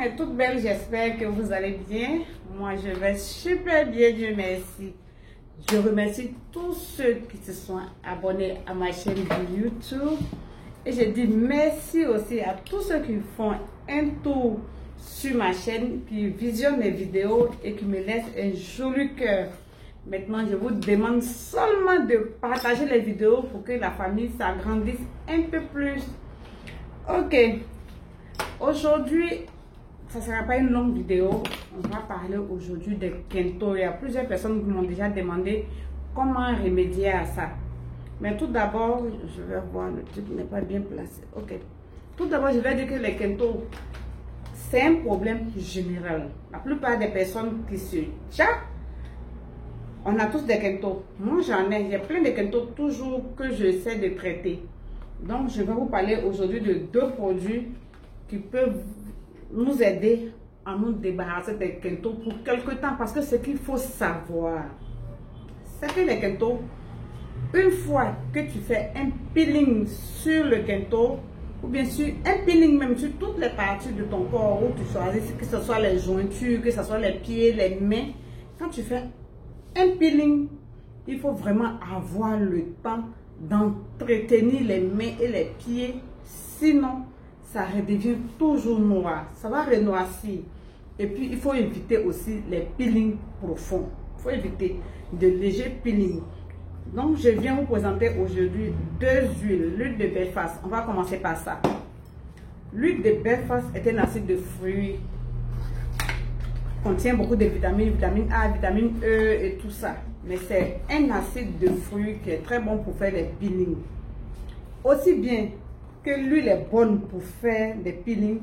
et toutes belles, j'espère que vous allez bien. Moi, je vais super bien, Dieu merci. Je remercie tous ceux qui se sont abonnés à ma chaîne de YouTube. Et je dis merci aussi à tous ceux qui font un tour sur ma chaîne, qui visionnent mes vidéos et qui me laissent un joli cœur. Maintenant, je vous demande seulement de partager les vidéos pour que la famille s'agrandisse un peu plus. Ok. Aujourd'hui, ça ne sera pas une longue vidéo. On va parler aujourd'hui de Kento. Il y a plusieurs personnes qui m'ont déjà demandé comment remédier à ça. Mais tout d'abord, je vais voir, le truc n'est pas bien placé. Ok. Tout d'abord, je vais dire que les Kento, c'est un problème général. La plupart des personnes qui se jappent, on a tous des Kento. Moi, j'en ai. J'ai plein de Kento toujours que j'essaie de traiter. Donc, je vais vous parler aujourd'hui de deux produits qui peuvent nous aider à nous débarrasser des Kento pour quelque temps. Parce que ce qu'il faut savoir, c'est que les Kento, une fois que tu fais un peeling sur le Kento, ou bien sur un peeling même sur toutes les parties de ton corps où tu choisis, que ce soit les jointures, que ce soit les pieds, les mains, quand tu fais un peeling, il faut vraiment avoir le temps d'entretenir les mains et les pieds, sinon ça redevient toujours noir, ça va renoircir. Et puis il faut éviter aussi les peelings profonds, il faut éviter de légers peelings. Donc je viens vous présenter aujourd'hui deux huiles. L'huile de Belfast, on va commencer par ça. L'huile de Belfast est un acide de fruits, contient beaucoup de vitamines, vitamine A, vitamine E et tout ça. Mais c'est un acide de fruits qui est très bon pour faire les peelings. Aussi bien que l'huile est bonne pour faire des peelings,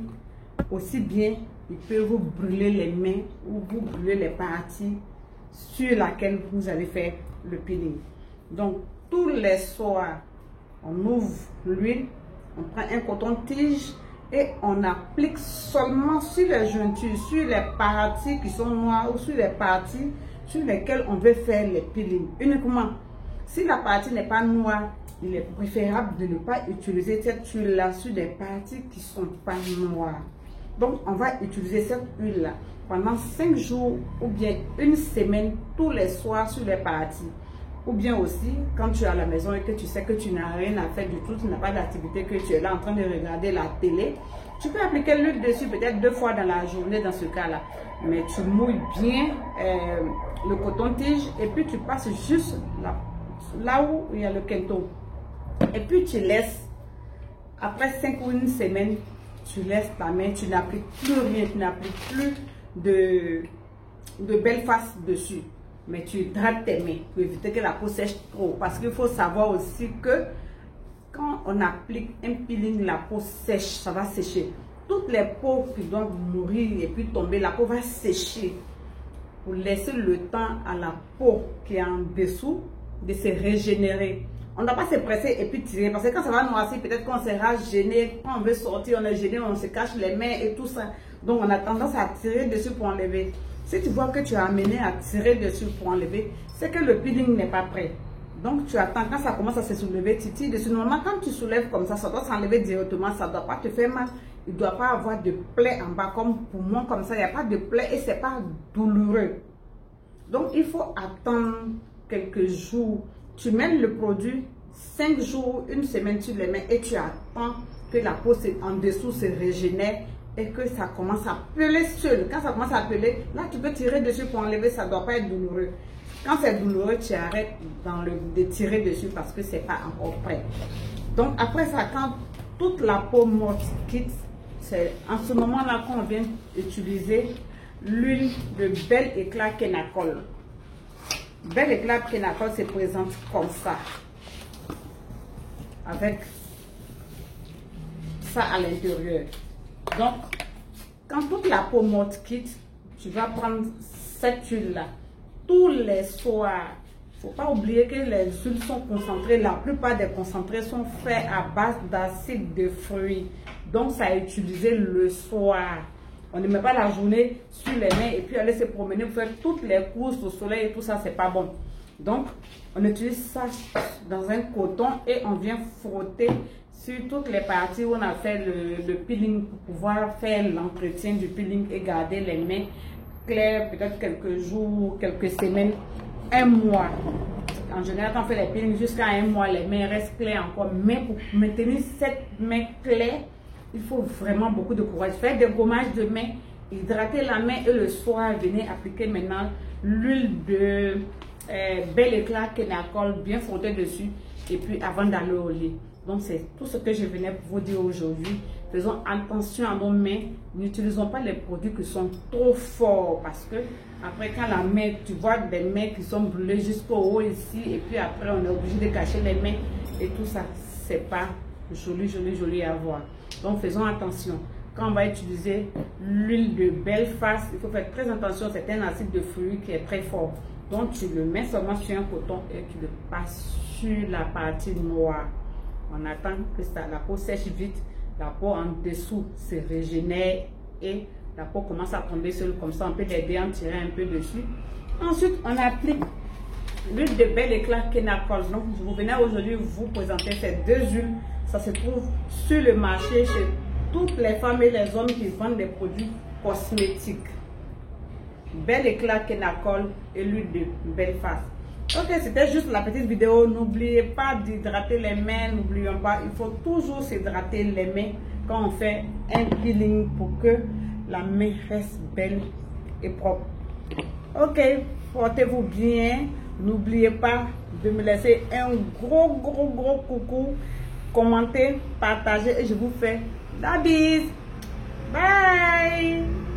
aussi bien il peut vous brûler les mains ou vous brûler les parties sur laquelle vous allez faire le peeling. Donc tous les soirs, on ouvre l'huile, on prend un coton-tige et on applique seulement sur les jointures, sur les parties qui sont noires ou sur les parties sur lesquelles on veut faire les peelings. Uniquement, si la partie n'est pas noire, il est préférable de ne pas utiliser cette huile-là sur des parties qui ne sont pas noires. Donc, on va utiliser cette huile-là pendant 5 jours ou bien une semaine, tous les soirs sur les parties. Ou bien aussi, quand tu es à la maison et que tu sais que tu n'as rien à faire du tout, tu n'as pas d'activité, que tu es là en train de regarder la télé, tu peux appliquer l'huile dessus peut-être 2 fois dans la journée dans ce cas-là. Mais tu mouilles bien le coton-tige et puis tu passes juste là où il y a le Kento. Et puis tu laisses, après 5 ou une semaine, tu laisses ta main, tu n'appliques plus rien, tu n'appliques plus de Belfast dessus. Mais tu hydrates tes mains pour éviter que la peau sèche trop. Parce qu'il faut savoir aussi que quand on applique un peeling, la peau sèche, ça va sécher. Toutes les peaux qui doivent mourir et puis tomber, la peau va sécher. Pour laisser le temps à la peau qui est en dessous de se régénérer. On ne doit pas se presser et puis tirer. Parce que quand ça va noircir, peut-être qu'on sera gêné. Quand on veut sortir, on est gêné, on se cache les mains et tout ça. Donc on a tendance à tirer dessus pour enlever. Si tu vois que tu as amené à tirer dessus pour enlever, c'est que le peeling n'est pas prêt. Donc tu attends, quand ça commence à se soulever, tu tires dessus. Normalement, quand tu soulèves comme ça doit s'enlever directement, ça ne doit pas te faire mal. Il ne doit pas avoir de plaie en bas, comme pour moi, comme ça, il n'y a pas de plaie et ce n'est pas douloureux. Donc il faut attendre quelques jours. Tu mets le produit 5 jours, une semaine sur les mains et tu attends que la peau en dessous se régénère et que ça commence à peler seul. Quand ça commence à peler, là tu peux tirer dessus pour enlever, ça ne doit pas être douloureux. Quand c'est douloureux, tu arrêtes de tirer dessus parce que ce n'est pas encore prêt. Donc après ça, quand toute la peau morte quitte, c'est en ce moment-là qu'on vient utiliser l'huile de Bel Éclat Kenacol. Bel Éclat Kenacol se présente comme ça, avec ça à l'intérieur. Donc, quand toute la peau morte quitte, tu vas prendre cette huile-là tous les soirs. Il ne faut pas oublier que les huiles sont concentrées. La plupart des concentrés sont faits à base d'acide de fruits. Donc, ça a utilisé le soir. On ne met pas la journée sur les mains et puis aller se promener pour faire toutes les courses au soleil et tout ça, c'est pas bon. Donc, on utilise ça dans un coton et on vient frotter sur toutes les parties où on a fait le peeling pour pouvoir faire l'entretien du peeling et garder les mains claires, peut-être quelques jours, quelques semaines, un mois. En général, quand on fait les peelings jusqu'à un mois, les mains restent claires encore. Mais pour maintenir cette main claire, il faut vraiment beaucoup de courage. Faire des gommages de main, hydrater la main et le soir, venez appliquer maintenant l'huile de Bel Éclat Kenacol bien frottée dessus. Et puis avant d'aller au lit. Donc c'est tout ce que je venais pour vous dire aujourd'hui. Faisons attention à nos mains. N'utilisons pas les produits qui sont trop forts. Parce que après quand la main, tu vois des mains qui sont brûlées jusqu'au haut ici. Et puis après on est obligé de cacher les mains. Et tout ça, c'est pas joli à voir. Donc faisons attention. Quand on va utiliser l'huile de Belfast, il faut faire très attention. C'est un acide de fruits qui est très fort. Donc tu le mets seulement sur un coton et tu le passes sur la partie noire. On attend que la peau sèche vite, la peau en dessous se régénère et la peau commence à tomber seule comme ça. On peut l'aider à en tirer un peu dessus. Ensuite, on applique l'huile de Bel Éclat Kenacol. Donc, je vous venais aujourd'hui vous présenter ces deux huiles. Ça se trouve sur le marché chez toutes les femmes et les hommes qui vendent des produits cosmétiques. Bel Éclat Kenacol et l'huile de Belfast. Ok, c'était juste la petite vidéo. N'oubliez pas d'hydrater les mains. N'oublions pas, il faut toujours s'hydrater les mains quand on fait un peeling pour que la main reste belle et propre. Ok, portez-vous bien. N'oubliez pas de me laisser un gros coucou. Commentez, partagez et je vous fais la bise. Bye!